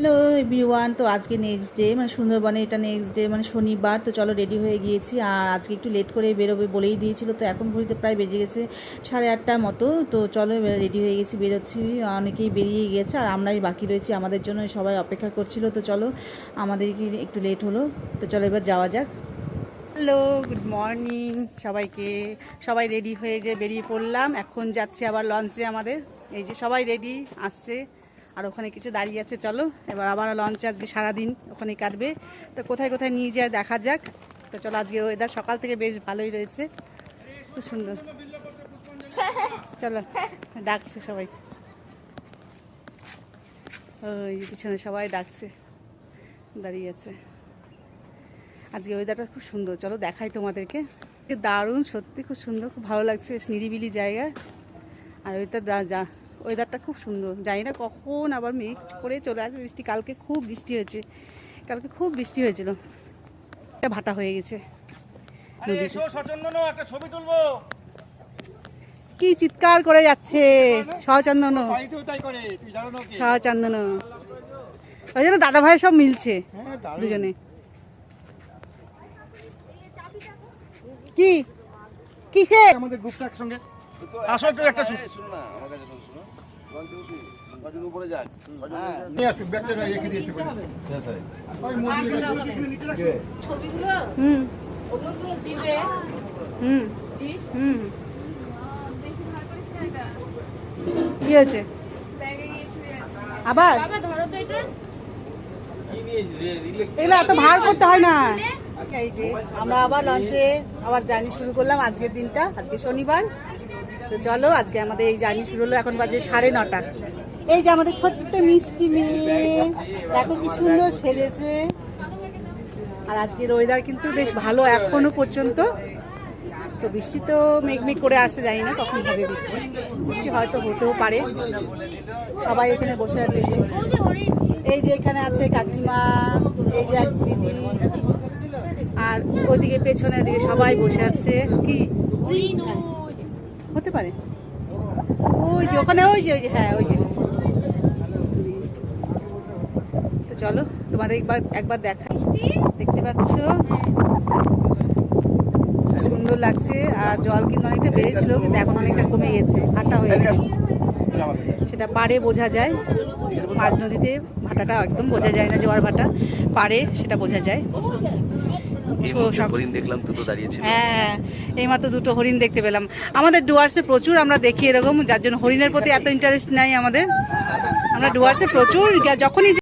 Hello everyone. তো আজকে next day, মানে সুন্দরবনে এটা নেক্সট ডে, মানে শনিবার। তো চলো রেডি হয়ে গিয়েছি, আর আজকে একটু লেট করে বেরোবে বলেই দিয়েছিল। তো এখন ঘড়িতে প্রায় বেজে গেছে 8:30টার মতো। তো চলো রেডি হয়ে গেছি, বেরোচ্ছি। অনেকেই বেরিয়ে গিয়েছে আর আমরাই বাকি রয়েছি, আমাদের জন্য সবাই অপেক্ষা করছিল। তো চলো, আমাদের একটু লেট হলো। তো চলো এবার যাওয়া যাক। হ্যালো, গুড মর্নিং সবাইকে। সবাই রেডি হয়ে যে বেরিয়ে পড়লাম, এখন যাচ্ছি আবার লঞ্চে। আমাদের এই যে সবাই রেডি আসছে, আর ওখানে কিছু দাঁড়িয়ে আছে। চলো এবার আবার লঞ্চে, আজকে সারাদিন ওখানে কাটবে। তো কোথায় কোথায় নিয়ে যায় দেখা যাক। তো চলো, আজকে ওয়েদার সকাল থেকে বেশ ভালোই রয়েছে, খুব সুন্দর। চলো, ডাকছে সবাই, ওই পিছনে সবাই ডাকছে, দাঁড়িয়ে আছে। আজকে ওয়েদারটা খুব সুন্দর, চলো দেখাই তোমাদেরকে। দারুণ, সত্যি খুব সুন্দর, খুব ভালো লাগছে, বেশ নিরিবিলি জায়গা। আর ওয়েদারটা খুব সুন্দর। জানি না কখন আবার মেঘ করে চলে আসবে বৃষ্টি। কালকে খুব বৃষ্টি হয়েছে, কালকে খুব বৃষ্টি হয়েছিল, ভাটা হয়ে গেছে। কি চিৎকার করে যাচ্ছে সচন্দন, সচন্দন। ওই জন্য দাদা ভাই সব মিলছে দুজনে। কি কিসে আমাদের গ্রুপটা একসঙ্গে আসো তো, একটা শুনো না, আমার কাছে শুনো। লঞ্চে উঠি, লঞ্চের উপরে যাক। নিয়ে আসো ব্যাগটা রেখে দিয়েছি করে। ওই মন্দিরে নিচে ছবিগুলো ওগুলো তো দিবে। বেশি ভার করিস না। এটা কি হয়েছে ব্যাগে গিয়েছে আবার? বাবা ধরো তো এটা, এগুলো এত ভার করতে হয় না। এই যে আমরা আবার লঞ্চে আবার জার্নি শুরু করলাম। আজকের দিনটা, আজকে শনিবার। তো চলো, আজকে আমাদের এই জার্নি শুরু হলো, এখন বাজে 9:30। এই যে আমাদের ছোট্ট মিষ্টি মেয়ে, দেখো কি সুন্দর সেজেছে। আর আজকের ওয়েদার কিন্তু বেশ ভালো এখনো পর্যন্ত। তো বৃষ্টি তো মেঘমেঘ করে আসছে, জানি না কখন হবে বৃষ্টি। বৃষ্টি হয়তো হতেও পারে। সবাই এখানে বসে আছে, এই যে এখানে আছে কাকিমা, এই যে এক দিদি, আর ওইদিকে পেছনের দিকে সবাই বসে আছে। কি হতে পারে? ওই যে ওখানে, ওই যে হ্যাঁ, ওই যে। তো চলো তোমাদের একবার দেখাই। দেখতে পাচ্ছ সুন্দর লাগছে। আর জল কিন্তু অনেকটা বেড়েছিল, কিন্তু এখন অনেকটা কমে গেছে, ভাটা হয়েছে। সেটা পাড়ে বোঝা যায়, মাঝ নদীতে ভাটাটা একদম বোঝা যায় না, জোয়ার ভাটা। পাড়ে সেটা বোঝা যায়। হরিণ দেখলাম, দুটো দাঁড়িয়েছে। হ্যাঁ, এইমাত্র দুটো হরিণ দেখতে পেলাম। আমাদের ডুয়ার্সে প্রচুর আমরা দেখি এরকম, যার জন্য হরিণের প্রতি এত ইন্টারেস্ট নাই আমাদের। আমরা ডুয়ার্সে প্রচুর, যখনই